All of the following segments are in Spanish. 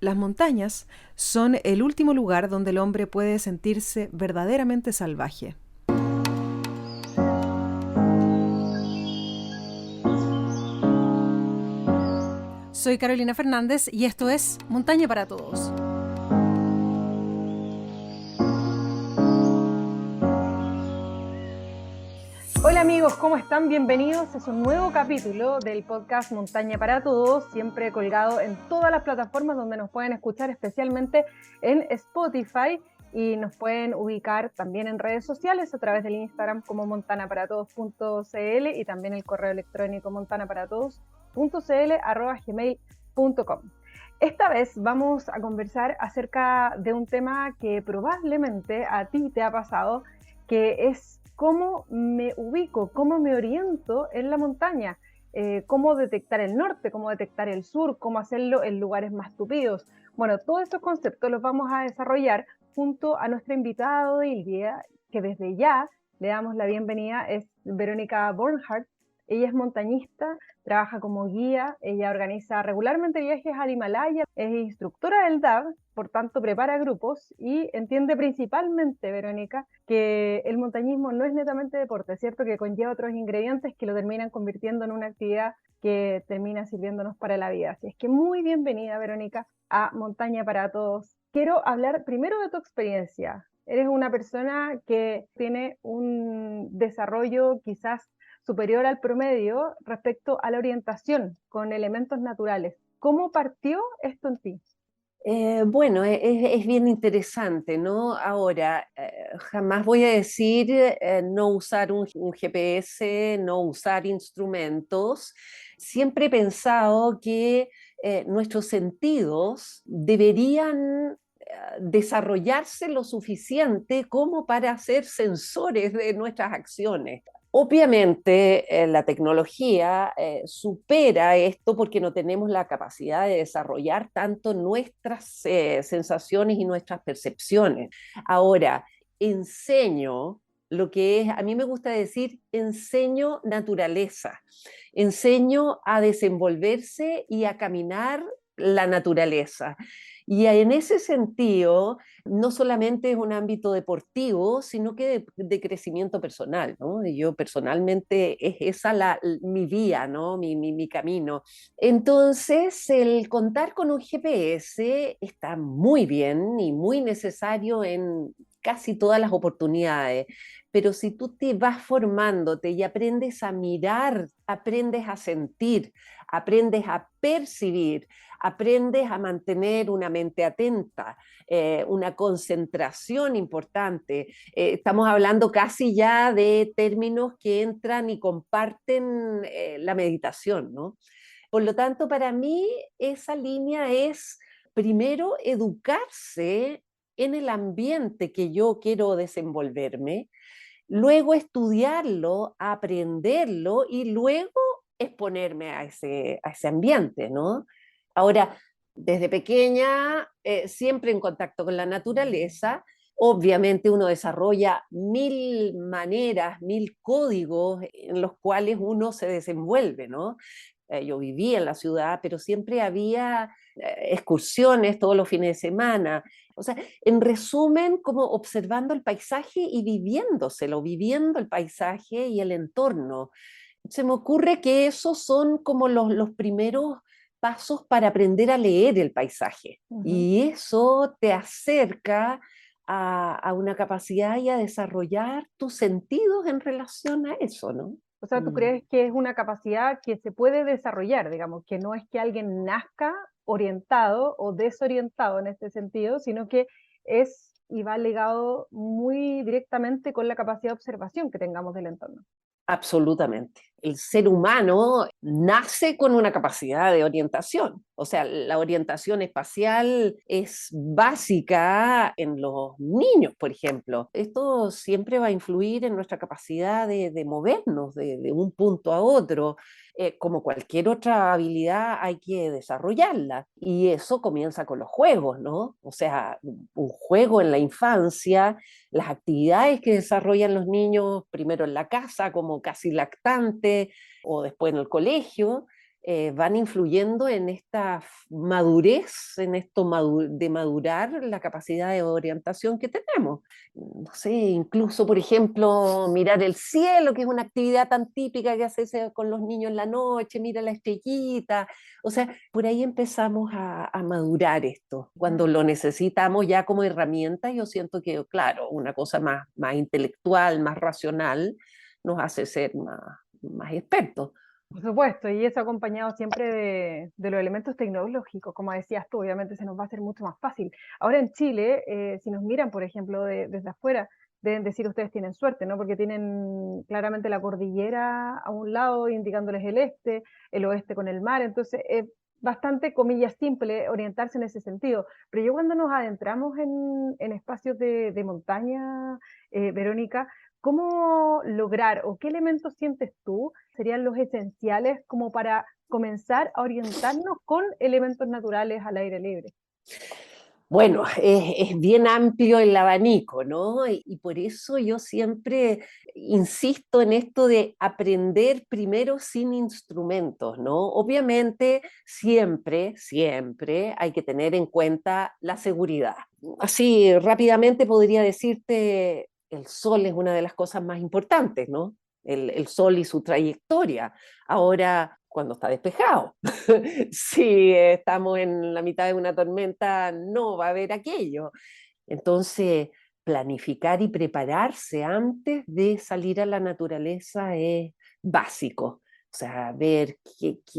Las montañas son el último lugar donde el hombre puede sentirse verdaderamente salvaje. Soy Carolina Fernández y esto es Montaña para Todos. Hola amigos, ¿cómo están? Bienvenidos. Es un nuevo capítulo del podcast Montaña para Todos, siempre colgado en todas las plataformas donde nos pueden escuchar, especialmente en Spotify, y nos pueden ubicar también en redes sociales a través del Instagram como montanaparatodos.cl y también el correo electrónico montanaparatodos.cl@gmail.com. Esta vez vamos a conversar acerca de un tema que probablemente a ti te ha pasado, que es cómo me ubico, cómo me oriento en la montaña, cómo detectar el norte, cómo detectar el sur, cómo hacerlo en lugares más tupidos. Bueno, todos estos conceptos los vamos a desarrollar junto a nuestra invitada del día, que desde ya le damos la bienvenida, es Verónica Bornhardt. Ella es montañista, trabaja como guía, ella organiza regularmente viajes al Himalaya, es instructora del DAV, por tanto prepara grupos y entiende principalmente, Verónica, que el montañismo no es netamente deporte, es cierto que conlleva otros ingredientes que lo terminan convirtiendo en una actividad que termina sirviéndonos para la vida. Así es que muy bienvenida, Verónica, a Montaña para Todos. Quiero hablar primero de tu experiencia. Eres una persona que tiene un desarrollo quizás superior al promedio respecto a la orientación con elementos naturales. ¿Cómo partió esto en ti? Bueno, es bien interesante, ¿no? Ahora, jamás voy a decir no usar un GPS, no usar instrumentos. Siempre he pensado que nuestros sentidos deberían desarrollarse lo suficiente como para ser sensores de nuestras acciones. Obviamente, la tecnología supera esto porque no tenemos la capacidad de desarrollar tanto nuestras sensaciones y nuestras percepciones. Ahora, enseño lo que es, a mí me gusta decir, enseño naturaleza, enseño a desenvolverse y a caminar la naturaleza. Y en ese sentido, no solamente es un ámbito deportivo, sino que de crecimiento personal, ¿no? Y yo personalmente es esa mi vía, ¿no? Mi camino. Entonces, el contar con un GPS está muy bien y muy necesario en casi todas las oportunidades, pero si tú te vas formándote y aprendes a mirar, aprendes a sentir, aprendes a percibir, aprendes a mantener una mente atenta, una concentración importante. Estamos hablando casi ya de términos que entran y comparten la meditación, ¿no? Por lo tanto, para mí esa línea es primero educarse en el ambiente que yo quiero desenvolverme, luego estudiarlo, aprenderlo y luego exponerme a ese ambiente, ¿no? Ahora, desde pequeña, siempre en contacto con la naturaleza, obviamente uno desarrolla mil maneras, mil códigos en los cuales uno se desenvuelve, ¿no? Yo vivía en la ciudad, pero siempre había excursiones todos los fines de semana. O sea, en resumen, como observando el paisaje y viviéndoselo, viviendo el paisaje y el entorno. Se me ocurre que esos son como los primeros pasos para aprender a leer el paisaje. Uh-huh. Y eso te acerca a una capacidad y a desarrollar tus sentidos en relación a eso, ¿no? O sea, ¿tú Mm. crees que es una capacidad que se puede desarrollar, digamos, que no es que alguien nazca orientado o desorientado en este sentido, sino que es y va ligado muy directamente con la capacidad de observación que tengamos del entorno? Absolutamente. El ser humano nace con una capacidad de orientación. O sea, la orientación espacial es básica en los niños, por ejemplo. Esto siempre va a influir en nuestra capacidad de movernos de un punto a otro. Como cualquier otra habilidad, hay que desarrollarla. Y eso comienza con los juegos, ¿no? O sea, un juego en la infancia, las actividades que desarrollan los niños, primero en la casa, como casi lactante, o después en el colegio, van influyendo en esta madurez, en esto de madurar la capacidad de orientación que tenemos. No sé, incluso, por ejemplo, mirar el cielo, que es una actividad tan típica que hace con los niños en la noche, mira la estrellita. O sea, por ahí empezamos a madurar esto. Cuando lo necesitamos ya como herramienta, yo siento que, claro, una cosa más intelectual, más racional, nos hace ser más expertos. Por supuesto, y eso acompañado siempre de los elementos tecnológicos, como decías tú, obviamente se nos va a hacer mucho más fácil. Ahora en Chile, si nos miran, por ejemplo, desde afuera, deben decir ustedes tienen suerte, ¿no? Porque tienen claramente la cordillera a un lado indicándoles el este, el oeste con el mar, entonces es bastante, comillas, simple orientarse en ese sentido. Pero yo cuando nos adentramos en espacios de montaña, Verónica, ¿cómo lograr o qué elementos sientes tú serían los esenciales como para comenzar a orientarnos con elementos naturales al aire libre? Bueno, es bien amplio el abanico, ¿no? Y por eso yo siempre insisto en esto de aprender primero sin instrumentos, ¿no? Obviamente, siempre hay que tener en cuenta la seguridad. Así, rápidamente podría decirte, el sol es una de las cosas más importantes, ¿no? El sol y su trayectoria. Ahora, cuando está despejado. Si estamos en la mitad de una tormenta, no va a haber aquello. Entonces, planificar y prepararse antes de salir a la naturaleza es básico. O sea, ver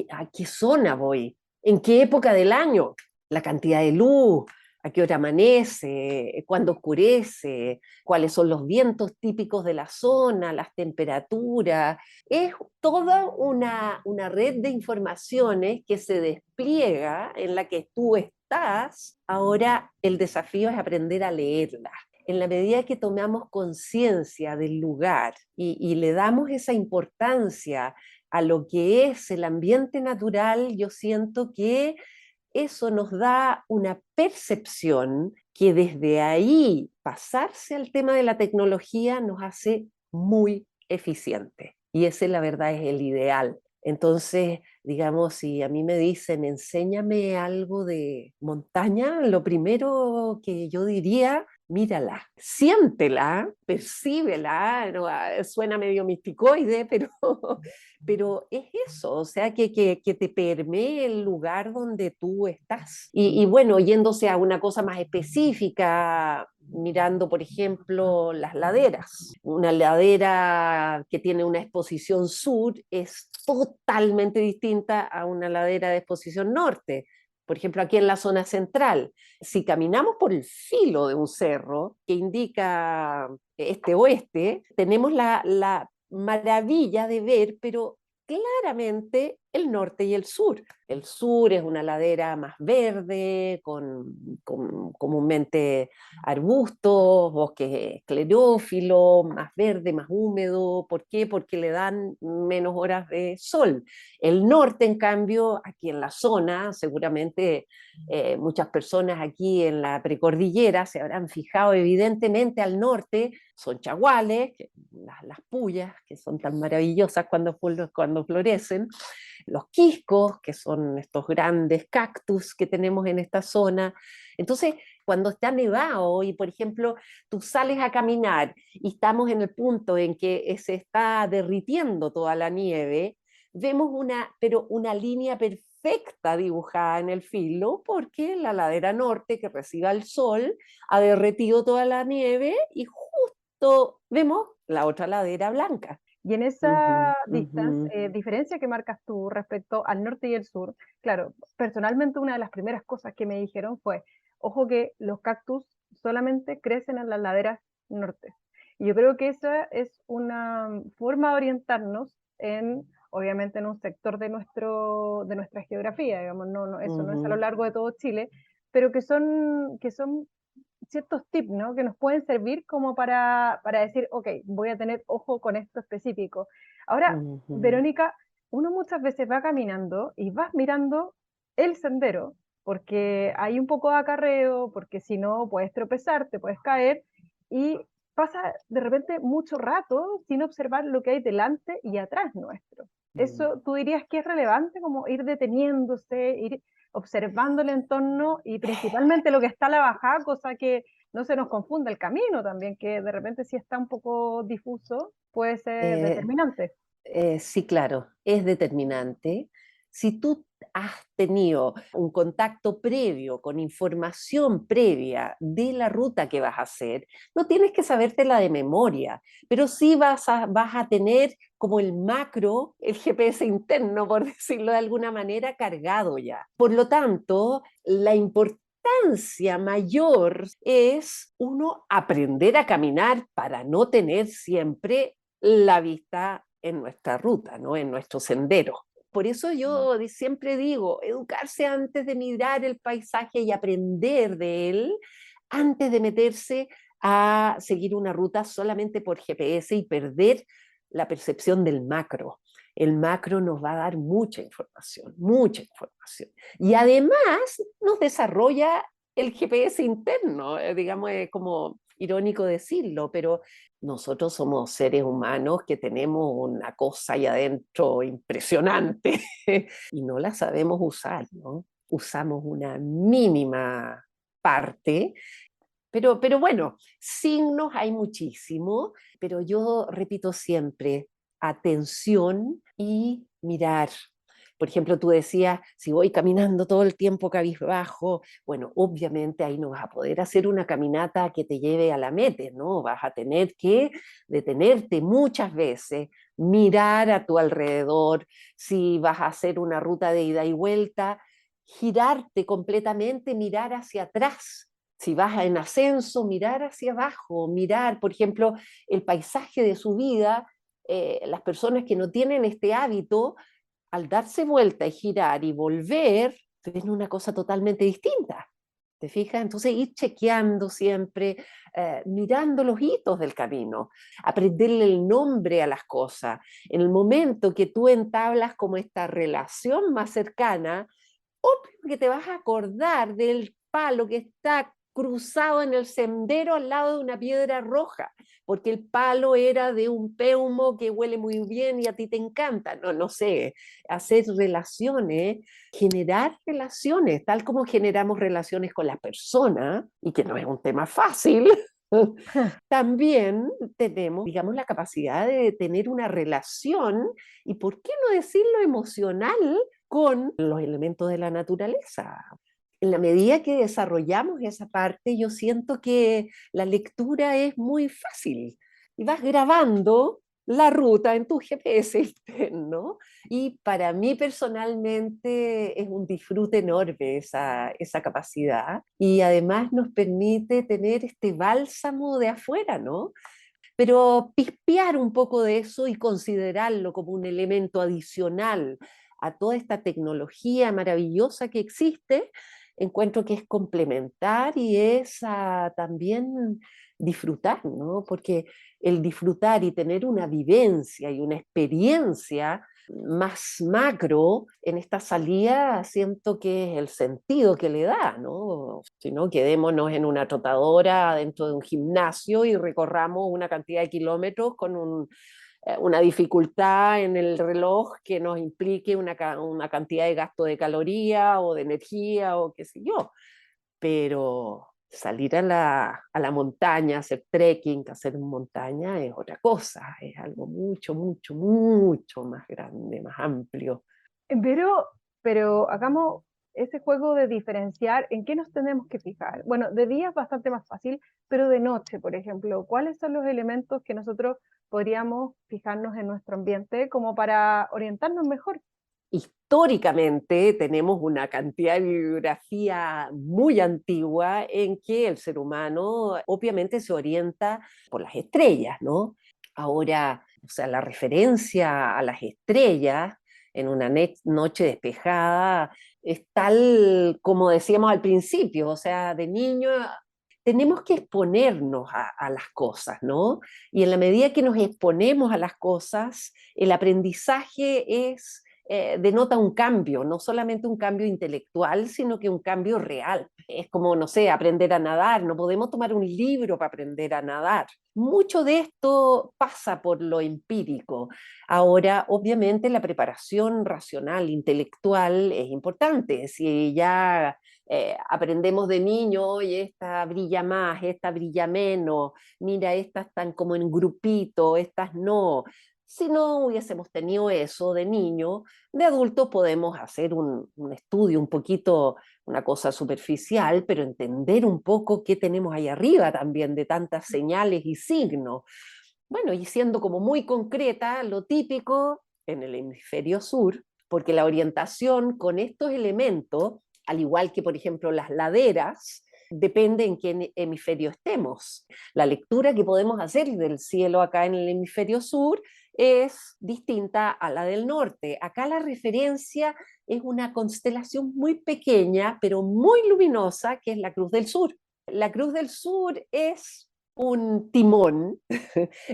a qué zona voy, en qué época del año, la cantidad de luz, a qué hora amanece, cuándo oscurece, cuáles son los vientos típicos de la zona, las temperaturas. Es toda una red de informaciones que se despliega en la que tú estás. Ahora el desafío es aprender a leerla. En la medida que tomamos conciencia del lugar y le damos esa importancia a lo que es el ambiente natural, yo siento que eso nos da una percepción que desde ahí pasarse al tema de la tecnología nos hace muy eficiente. Y ese, la verdad, es el ideal. Entonces, digamos, si a mí me dicen, enséñame algo de montaña, lo primero que yo diría, mírala, siéntela, percíbela, no, suena medio misticoide, pero es eso, o sea, que te permee el lugar donde tú estás. Y bueno, yéndose a una cosa más específica, mirando, por ejemplo, las laderas. Una ladera que tiene una exposición sur es totalmente distinta a una ladera de exposición norte. Por ejemplo, aquí en la zona central, si caminamos por el filo de un cerro que indica este-oeste, tenemos la maravilla de ver, pero claramente el norte y el sur. El sur es una ladera más verde, con comúnmente arbustos, bosques esclerófilos, más verde, más húmedo. ¿Por qué? Porque le dan menos horas de sol. El norte, en cambio, aquí en la zona, seguramente muchas personas aquí en la precordillera se habrán fijado evidentemente al norte, son chaguales, las puyas, que son tan maravillosas cuando florecen, los quiscos, que son estos grandes cactus que tenemos en esta zona. Entonces, cuando está nevado y, por ejemplo, tú sales a caminar y estamos en el punto en que se está derritiendo toda la nieve, vemos pero una línea perfecta dibujada en el filo, porque la ladera norte que recibe el sol ha derretido toda la nieve y justo vemos la otra ladera blanca. Y en esa Ujú, ujú. diferencia que marcas tú respecto al norte y el sur, claro, personalmente una de las primeras cosas que me dijeron fue, ojo que los cactus solamente crecen en las laderas norte. Y yo creo que esa es una forma de orientarnos obviamente en un sector de nuestra geografía, digamos, eso no es a lo Ujú. largo de todo Chile, pero que son ciertos tips, ¿no? Que nos pueden servir como para decir, ok, voy a tener ojo con esto específico. Ahora, Ujú. Verónica, uno muchas veces va caminando y vas mirando el sendero, porque hay un poco de acarreo, porque si no puedes tropezar, te puedes caer, y pasa de repente mucho rato sin observar lo que hay delante y atrás nuestro. Mm. ¿Eso tú dirías que es relevante, como ir deteniéndose, ir observando el entorno y principalmente lo que está a la bajada, cosa que no se nos confunda el camino también, que de repente si está un poco difuso puede ser Eh, determinante? Sí, claro, es determinante. Si tú has tenido un contacto previo con información previa de la ruta que vas a hacer, no tienes que sabértela de memoria, pero sí vas a tener como el macro, el GPS interno, por decirlo de alguna manera, cargado ya. Por lo tanto, la importancia mayor es uno aprender a caminar para no tener siempre la vista en nuestra ruta, ¿no? En nuestro sendero. Por eso yo siempre digo, educarse antes de mirar el paisaje y aprender de él, antes de meterse a seguir una ruta solamente por GPS y perder la percepción del macro. El macro nos va a dar mucha información, mucha información. Y además nos desarrolla el GPS interno, digamos, es como irónico decirlo, pero nosotros somos seres humanos que tenemos una cosa ahí adentro impresionante y no la sabemos usar, ¿no? Usamos una mínima parte, pero bueno, signos hay muchísimo, pero yo repito siempre, atención y mirar. Por ejemplo, tú decías, si voy caminando todo el tiempo cabizbajo, bueno, obviamente ahí no vas a poder hacer una caminata que te lleve a la meta, ¿no? Vas a tener que detenerte muchas veces, mirar a tu alrededor, si vas a hacer una ruta de ida y vuelta, girarte completamente, mirar hacia atrás. Si vas en ascenso, mirar hacia abajo, mirar, por ejemplo, el paisaje de su vida. Las personas que no tienen este hábito, al darse vuelta y girar y volver, ven una cosa totalmente distinta. ¿Te fijas? Entonces ir chequeando siempre, mirando los hitos del camino, aprenderle el nombre a las cosas. En el momento que tú entablas como esta relación más cercana, obvio que te vas a acordar del palo que está cruzado en el sendero al lado de una piedra roja, porque el palo era de un peumo que huele muy bien y a ti te encanta. No, no sé, hacer relaciones, generar relaciones, tal como generamos relaciones con las personas, y que no es un tema fácil. También tenemos, digamos, la capacidad de tener una relación, y por qué no decirlo emocional, con los elementos de la naturaleza. En la medida que desarrollamos esa parte, yo siento que la lectura es muy fácil y vas grabando la ruta en tu GPS interno, y para mí personalmente es un disfrute enorme esa capacidad, y además nos permite tener este bálsamo de afuera, ¿no? Pero pispear un poco de eso y considerarlo como un elemento adicional a toda esta tecnología maravillosa que existe, encuentro que es complementar y es también disfrutar, ¿no? Porque el disfrutar y tener una vivencia y una experiencia más macro en esta salida, siento que es el sentido que le da, ¿no? Si no, quedémonos en una trotadora dentro de un gimnasio y recorramos una cantidad de kilómetros con una dificultad en el reloj que nos implique una cantidad de gasto de caloría o de energía o qué sé yo. Pero salir a la montaña, hacer trekking, hacer montaña es otra cosa, es algo mucho, mucho, mucho más grande, más amplio. Pero, pero hagamos ese juego de diferenciar en qué nos tenemos que fijar. Bueno, de día es bastante más fácil, pero de noche, por ejemplo, ¿cuáles son los elementos que nosotros podríamos fijarnos en nuestro ambiente como para orientarnos mejor? Históricamente tenemos una cantidad de bibliografía muy antigua en que el ser humano obviamente se orienta por las estrellas, ¿no? Ahora, o sea, la referencia a las estrellas en una noche despejada es tal como decíamos al principio, o sea, de niño tenemos que exponernos a las cosas, ¿no? Y en la medida que nos exponemos a las cosas, el aprendizaje denota un cambio, no solamente un cambio intelectual, sino que un cambio real. Es como, no sé, aprender a nadar. No podemos tomar un libro para aprender a nadar. Mucho de esto pasa por lo empírico. Ahora, obviamente, la preparación racional, intelectual es importante. Si ya aprendemos de niño, oye, esta brilla más, esta brilla menos, mira, estas están como en grupito, estas no. Si no hubiésemos tenido eso de niño, de adulto podemos hacer un estudio un poquito, una cosa superficial, pero entender un poco qué tenemos ahí arriba también de tantas señales y signos. Bueno, y siendo como muy concreta, lo típico en el hemisferio sur, porque la orientación con estos elementos, al igual que por ejemplo las laderas, depende en qué hemisferio estemos. La lectura que podemos hacer del cielo acá en el hemisferio sur es distinta a la del norte. Acá la referencia es una constelación muy pequeña, pero muy luminosa, que es la Cruz del Sur. La Cruz del Sur es un timón,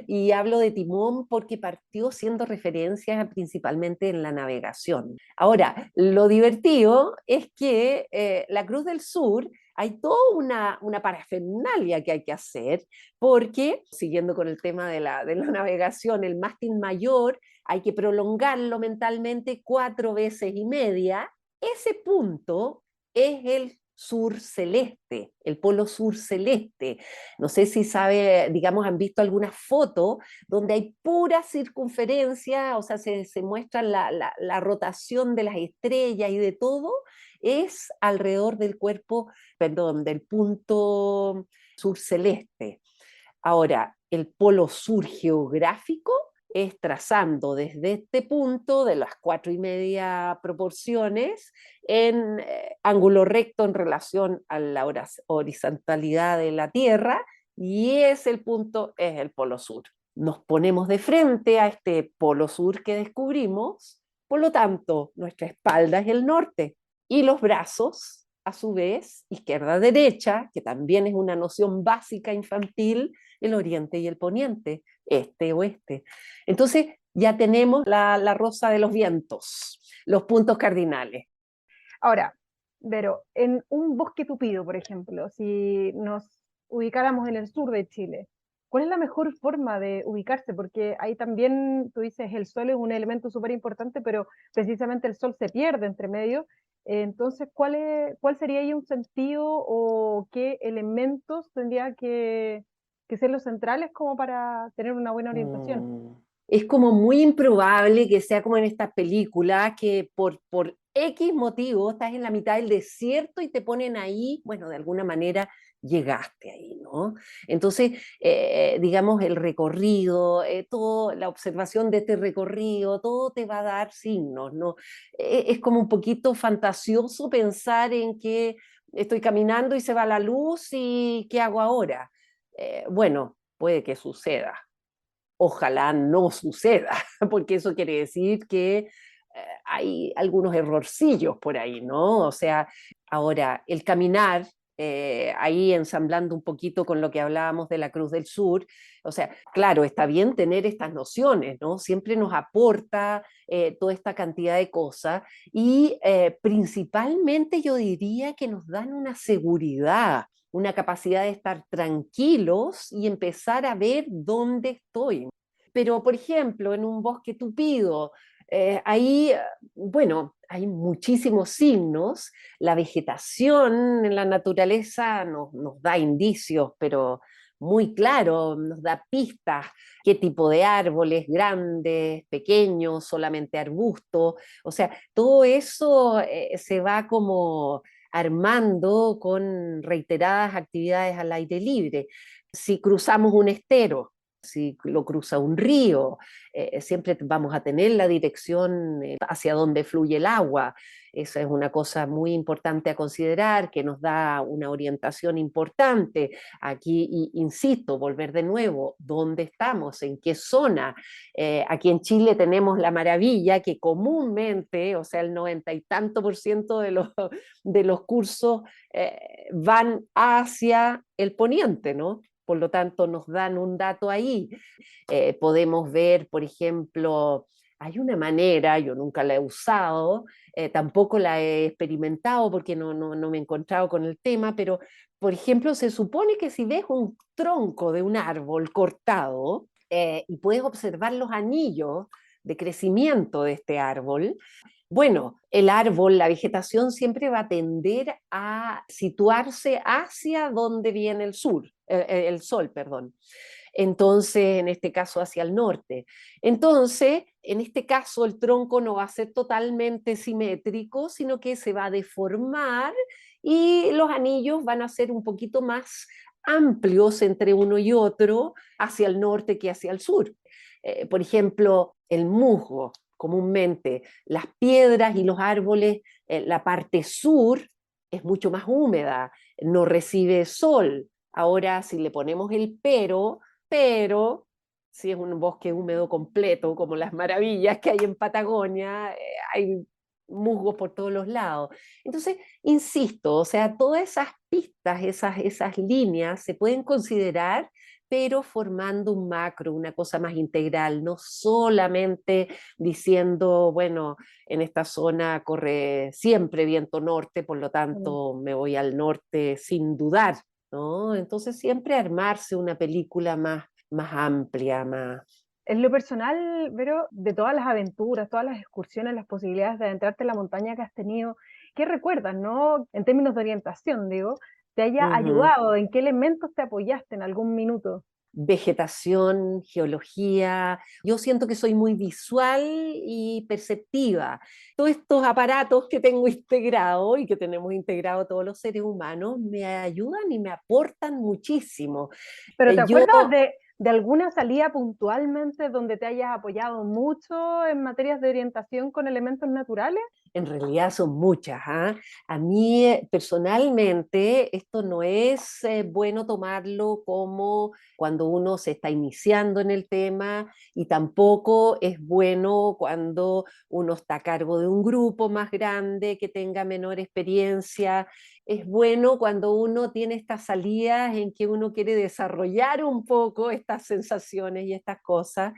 y hablo de timón porque partió siendo referencia principalmente en la navegación. Ahora, lo divertido es que la Cruz del Sur hay toda una parafernalia que hay que hacer, porque, siguiendo con el tema de la navegación, el mástil mayor hay que prolongarlo mentalmente 4 veces y media. Ese punto es el sur celeste, el polo sur celeste. No sé si sabe, digamos, han visto algunas fotos donde hay pura circunferencia, o sea, se muestra la rotación de las estrellas y de todo, es alrededor del cuerpo, perdón, del punto sur celeste. Ahora, el polo sur geográfico es trazando desde este punto de las 4,5 proporciones en ángulo recto en relación a la horizontalidad de la Tierra, y ese el punto es el polo sur. Nos ponemos de frente a este polo sur que descubrimos, por lo tanto, nuestra espalda es el norte y los brazos, a su vez, izquierda-derecha, que también es una noción básica infantil, el oriente y el poniente, este-oeste. Entonces ya tenemos la rosa de los vientos, los puntos cardinales. Ahora, Vero, en un bosque tupido, por ejemplo, si nos ubicáramos en el sur de Chile, ¿cuál es la mejor forma de ubicarse? Porque ahí también, tú dices, el sol es un elemento súper importante, pero precisamente el sol se pierde entre medio. Entonces, ¿cuál sería ahí un sentido o qué elementos tendría que ser los centrales como para tener una buena orientación? Es como muy improbable que sea como en estas películas, que por X motivo estás en la mitad del desierto y te ponen ahí, bueno, de alguna manera llegaste ahí, ¿no? Entonces, digamos, el recorrido, todo, la observación de este recorrido, todo te va a dar signos, ¿no? Es como un poquito fantasioso pensar en que estoy caminando y se va la luz y ¿qué hago ahora? Bueno, puede que suceda. Ojalá no suceda, porque eso quiere decir que hay algunos errorcillos por ahí, ¿no? O sea, ahora, el caminar, ahí ensamblando un poquito con lo que hablábamos de la Cruz del Sur, o sea, claro, está bien tener estas nociones, ¿no? Siempre nos aporta toda esta cantidad de cosas y principalmente yo diría que nos dan una seguridad, una capacidad de estar tranquilos y empezar a ver dónde estoy. Pero, por ejemplo, en un bosque tupido, ahí, bueno, hay muchísimos signos, la vegetación en la naturaleza nos da indicios, pero muy claro, nos da pistas, qué tipo de árboles, grandes, pequeños, solamente arbustos, o sea, todo eso se va como armando con reiteradas actividades al aire libre. Si cruzamos un estero, si lo cruza un río, siempre vamos a tener la dirección hacia donde fluye el agua. Esa es una cosa muy importante a considerar, que nos da una orientación importante. Aquí, insisto, volver de nuevo, ¿dónde estamos? ¿En qué zona? Aquí en Chile tenemos la maravilla que comúnmente, o sea, el 90 y tanto % de los cursos van hacia el poniente, ¿no? Por lo tanto, nos dan un dato ahí. Podemos ver, por ejemplo, Hay una manera, yo nunca la he usado, tampoco la he experimentado porque no me he encontrado con el tema, pero por ejemplo, se supone que si ves un tronco de un árbol cortado y puedes observar los anillos de crecimiento de este árbol, bueno, el árbol, la vegetación siempre va a tender a situarse hacia donde viene el sol, perdón. Entonces, en este caso, hacia el norte. Entonces, en este caso, el tronco no va a ser totalmente simétrico, sino que se va a deformar y los anillos van a ser un poquito más amplios entre uno y otro hacia el norte que hacia el sur. Por ejemplo, el musgo, comúnmente, las piedras y los árboles, la parte sur es mucho más húmeda, no recibe sol. Ahora, si le ponemos el pero si es un bosque húmedo completo, como las maravillas que hay en Patagonia, hay musgos por todos los lados. Entonces, insisto, o sea, todas esas pistas, esas líneas se pueden considerar, pero formando un macro, una cosa más integral, no solamente diciendo, bueno, en esta zona corre siempre viento norte, por lo tanto me voy al norte sin dudar, ¿no? Entonces siempre armarse una película más amplia, más... En lo personal, Vero, de todas las aventuras, todas las excursiones, las posibilidades de adentrarte en la montaña que has tenido, ¿qué recuerdas, no? En términos de orientación, digo, ¿te haya Ujú. ayudado? ¿En qué elementos te apoyaste en algún minuto? Vegetación, geología. Yo siento que soy muy visual y perceptiva. Todos estos aparatos que tengo integrado y que tenemos integrado todos los seres humanos me ayudan y me aportan muchísimo. ¿Pero te Yo acuerdas de alguna salida puntualmente donde te hayas apoyado mucho en materias de orientación con elementos naturales? En realidad son muchas, ¿ah? A mí personalmente esto no es bueno tomarlo como cuando uno se está iniciando en el tema y tampoco es bueno cuando uno está a cargo de un grupo más grande que tenga menor experiencia. Es bueno cuando uno tiene estas salidas en que uno quiere desarrollar un poco estas sensaciones y estas cosas,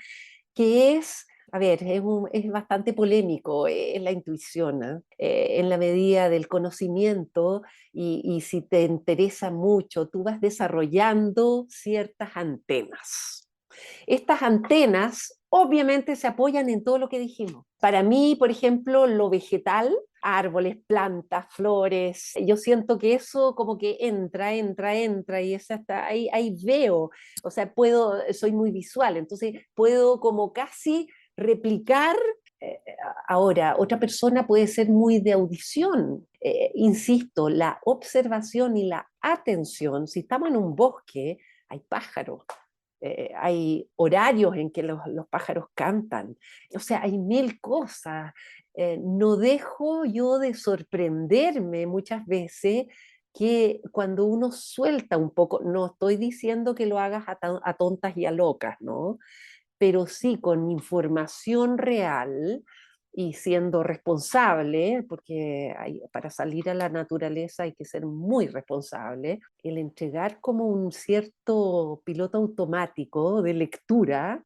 que es, a ver, es bastante polémico, es la intuición, ¿eh? En la medida del conocimiento y si te interesa mucho, tú vas desarrollando ciertas antenas. Estas antenas obviamente se apoyan en todo lo que dijimos. Para mí, por ejemplo, lo vegetal, árboles, plantas, flores, yo siento que eso como que entra y es hasta ahí veo, o sea, soy muy visual, entonces puedo como casi replicar. eh, Ahora, otra persona puede ser muy de audición. Insisto, la observación y la atención, si estamos en un bosque, hay pájaros, hay horarios en que los pájaros cantan, o sea, hay mil cosas. No dejo yo de sorprenderme muchas veces que cuando uno suelta un poco, no estoy diciendo que lo hagas a tontas y a locas, ¿no? Pero sí con información real y siendo responsable, porque para salir a la naturaleza hay que ser muy responsable, el entregar como un cierto piloto automático de lectura,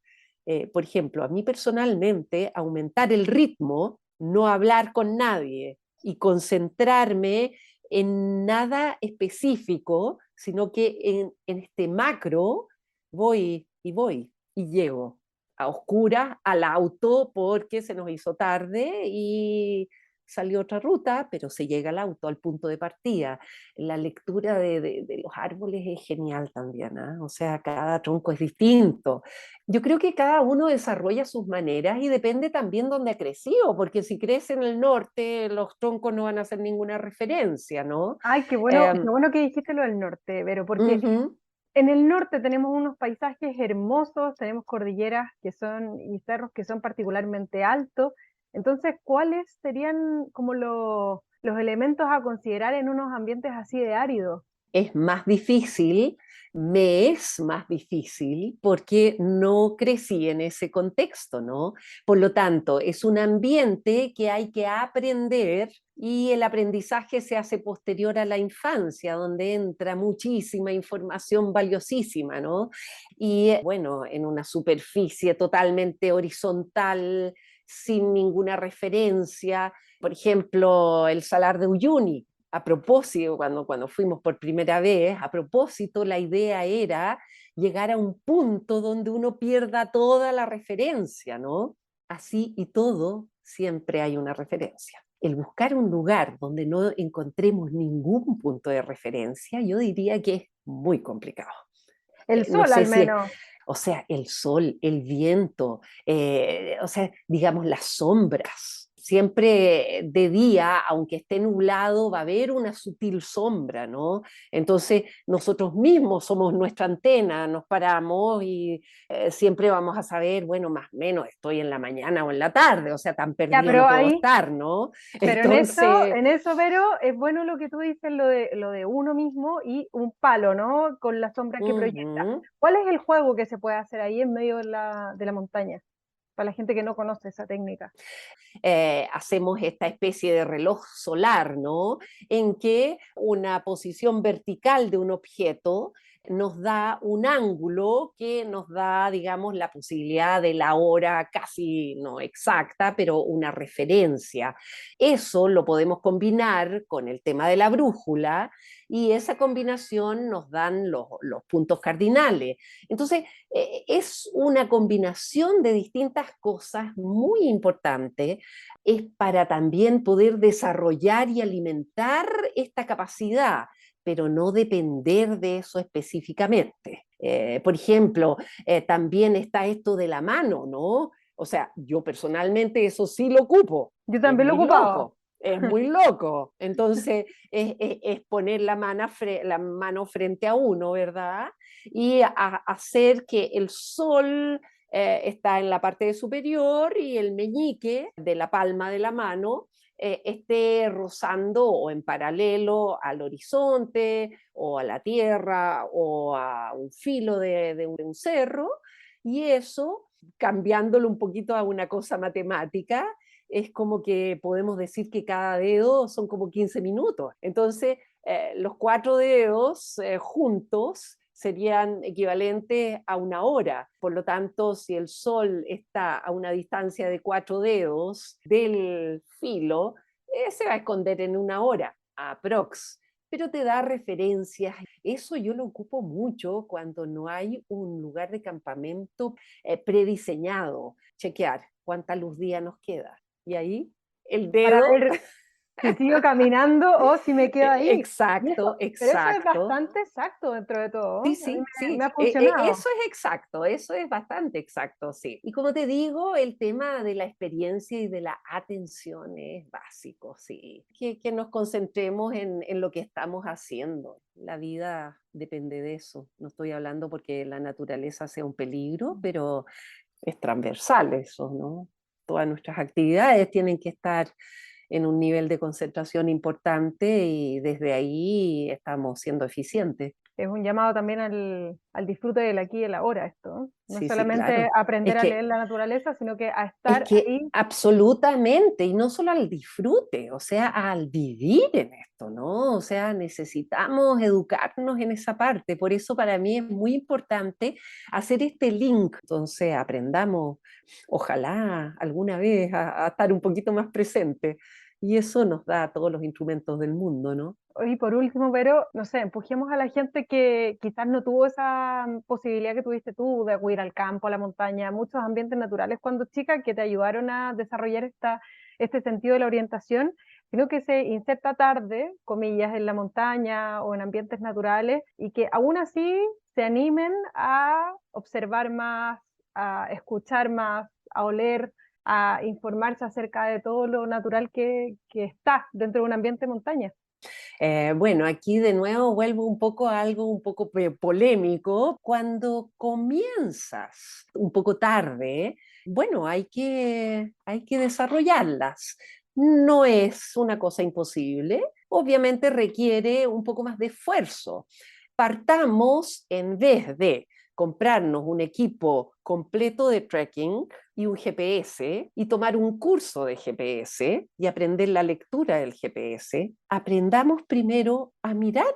por ejemplo, a mí personalmente, aumentar el ritmo, no hablar con nadie y concentrarme en nada específico, sino que en este macro voy y llego a oscuras al auto porque se nos hizo tarde y salió otra ruta, pero se llega al auto, al punto de partida. La lectura de los árboles es genial también, ¿eh? O sea, cada tronco es distinto. Yo creo que cada uno desarrolla sus maneras y depende también dónde ha crecido, porque si crece en el norte, los troncos no van a hacer ninguna referencia, ¿no? Ay, qué Eh, bueno que dijiste lo del norte, Vero, porque Ujú. en el norte tenemos unos paisajes hermosos, tenemos cordilleras y cerros que son particularmente altos. Entonces, ¿cuáles serían como los elementos a considerar en unos ambientes así de áridos? Es más difícil, me es más difícil porque no crecí en ese contexto, ¿no? Por lo tanto, es un ambiente que hay que aprender y el aprendizaje se hace posterior a la infancia, donde entra muchísima información valiosísima, ¿no? Y bueno, en una superficie totalmente horizontal, sin ninguna referencia. Por ejemplo, el Salar de Uyuni. A propósito, cuando fuimos por primera vez, a propósito, la idea era llegar a un punto donde uno pierda toda la referencia, ¿no? Así y todo, siempre hay una referencia. El buscar un lugar donde no encontremos ningún punto de referencia, yo diría que es muy complicado. El No sol sé al si, menos. o sea, el sol, el viento, o sea, digamos, las sombras. Siempre de día, aunque esté nublado, va a haber una sutil sombra, ¿no? Entonces, nosotros mismos somos nuestra antena, nos paramos y siempre vamos a saber, bueno, más o menos estoy en la mañana o en la tarde, o sea, tan Ya, perdido pero no puedo ahí, estar, ¿no? pero Entonces, en eso, Vero, es bueno lo que tú dices, lo de uno mismo y un palo, ¿no? Con la sombra que proyecta. ujú. ¿Cuál es el juego que se puede hacer ahí en medio de la montaña? Para la gente que no conoce esa técnica. Hacemos esta especie de reloj solar, ¿no? En que una posición vertical de un objeto nos da un ángulo que nos da, digamos, la posibilidad de la hora casi no exacta, pero una referencia. Eso lo podemos combinar con el tema de la brújula y esa combinación nos dan los puntos cardinales. Entonces, es una combinación de distintas cosas muy importantes, es para también poder desarrollar y alimentar esta capacidad, pero no depender de eso específicamente. Por ejemplo, también está esto de la mano, ¿no? O sea, yo personalmente eso sí lo ocupo, Yo es también lo he muy ocupado. loco. Es muy loco. Entonces, es poner la mano frente a uno, ¿verdad? Y hacer que el sol está en la parte superior y el meñique de la palma de la mano esté rozando o en paralelo al horizonte o a la tierra o a un filo de un cerro, y eso, cambiándolo un poquito a una cosa matemática, es como que podemos decir que cada dedo son como 15 minutos. Entonces, los 4 dedos juntos serían equivalentes a una hora. Por lo tanto, si el Sol está a una distancia de 4 dedos del filo, se va a esconder en una hora, aprox. Pero te da referencias. Eso yo lo ocupo mucho cuando no hay un lugar de campamento prediseñado. Chequear cuánta luz día nos queda. Y ahí el Para dedo. ver si sigo caminando o si me quedo ahí. Exacto, Pero eso es exacto. bastante exacto dentro de todo. Sí, A mí sí, sí, me ha funcionado. eso es exacto, eso es bastante exacto, sí. Y como te digo, el tema de la experiencia y de la atención es básico, sí. Que nos concentremos en lo que estamos haciendo. La vida depende de eso. No estoy hablando porque la naturaleza sea un peligro, pero es transversal eso, ¿no? Todas nuestras actividades tienen que estar en un nivel de concentración importante y desde ahí estamos siendo eficientes. Es un llamado también al disfrute del aquí y el ahora esto. ¿No? No Sí, sí, solamente claro. aprender Es a leer que, la naturaleza, sino que a es estar que ahí. absolutamente, y no solo al disfrute, o sea, al vivir en esto, ¿no? O sea, necesitamos educarnos en esa parte. Por eso para mí es muy importante hacer este link. Entonces, aprendamos, ojalá alguna vez, a estar un poquito más presente. Y eso nos da todos los instrumentos del mundo, ¿no? Y por último, pero, no sé, empujemos a la gente que quizás no tuvo esa posibilidad que tuviste tú de ir al campo, a la montaña, muchos ambientes naturales cuando chica que te ayudaron a desarrollar este sentido de la orientación, sino que se inserta tarde, comillas, en la montaña o en ambientes naturales y que aún así se animen a observar más, a escuchar más, a oler, a informarse acerca de todo lo natural que está dentro de un ambiente de montaña. Bueno, aquí de nuevo vuelvo un poco a algo un poco polémico. Cuando comienzas un poco tarde, bueno, hay que desarrollarlas. No es una cosa imposible, obviamente requiere un poco más de esfuerzo. Partamos, en vez de comprarnos un equipo completo de trekking y un GPS y tomar un curso de GPS y aprender la lectura del GPS, aprendamos primero a mirar,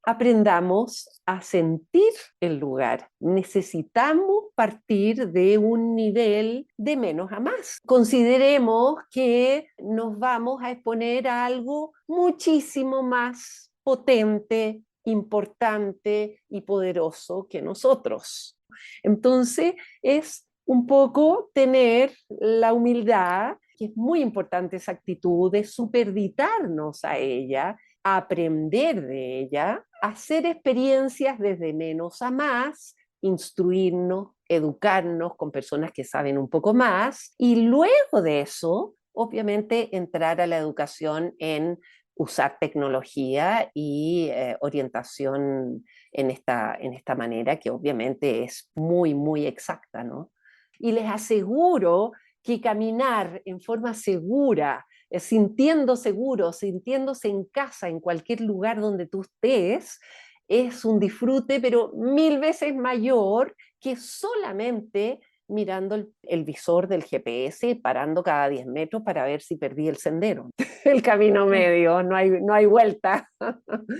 aprendamos a sentir el lugar. Necesitamos partir de un nivel de menos a más. Consideremos que nos vamos a exponer a algo muchísimo más potente, importante y poderoso que nosotros. Entonces, es un poco tener la humildad, que es muy importante esa actitud de supeditarnos a ella, a aprender de ella, hacer experiencias desde menos a más, instruirnos, educarnos con personas que saben un poco más y luego de eso, obviamente, entrar a la educación en usar tecnología y orientación en esta manera que obviamente es muy, muy exacta, ¿no? Y les aseguro que caminar en forma segura, sintiendo seguro, sintiéndose en casa, en cualquier lugar donde tú estés, es un disfrute, pero 1000 veces mayor que solamente mirando el visor del GPS, parando cada 10 metros para ver si perdí el sendero, el camino medio, no hay vuelta.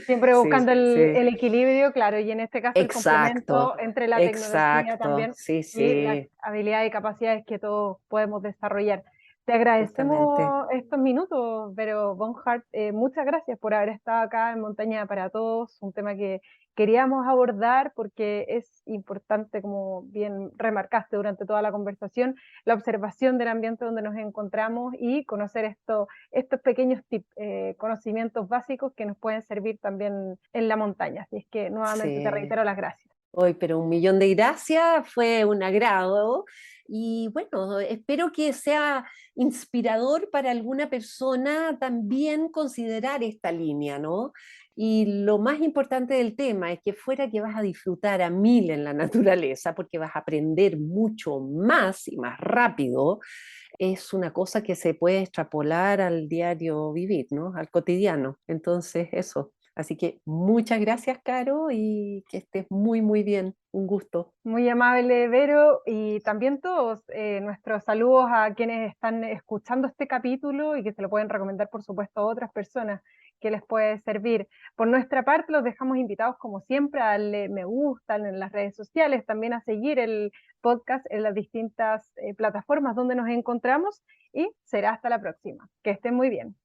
Siempre Sí, buscando sí. el equilibrio, claro, y en este caso el Exacto, complemento entre la tecnología exacto, también sí, y las sí, habilidades y capacidades que todos podemos desarrollar. Te justamente. agradecemos estos minutos, pero Bonhart, muchas gracias por haber estado acá en Montaña para Todos, un tema que queríamos abordar porque es importante, como bien remarcaste durante toda la conversación, la observación del ambiente donde nos encontramos y conocer estos pequeños tips, conocimientos básicos que nos pueden servir también en la montaña. Así es que nuevamente te Sí. reitero las gracias. Hoy, pero 1.000.000 de gracias, fue un agrado y bueno, espero que sea inspirador para alguna persona también considerar esta línea, ¿no? Y lo más importante del tema es que fuera que vas a disfrutar a 1000 en la naturaleza, porque vas a aprender mucho más y más rápido, es una cosa que se puede extrapolar al diario vivir, ¿no? Al cotidiano. Entonces, eso. Así que muchas gracias, Caro, y que estés muy, muy bien. Un gusto. Muy amable, Vero, y también todos nuestros saludos a quienes están escuchando este capítulo y que se lo pueden recomendar, por supuesto, a otras personas que les puede servir. Por nuestra parte, los dejamos invitados, como siempre, a darle me gusta en las redes sociales, también a seguir el podcast en las distintas plataformas donde nos encontramos y será hasta la próxima. Que estén muy bien.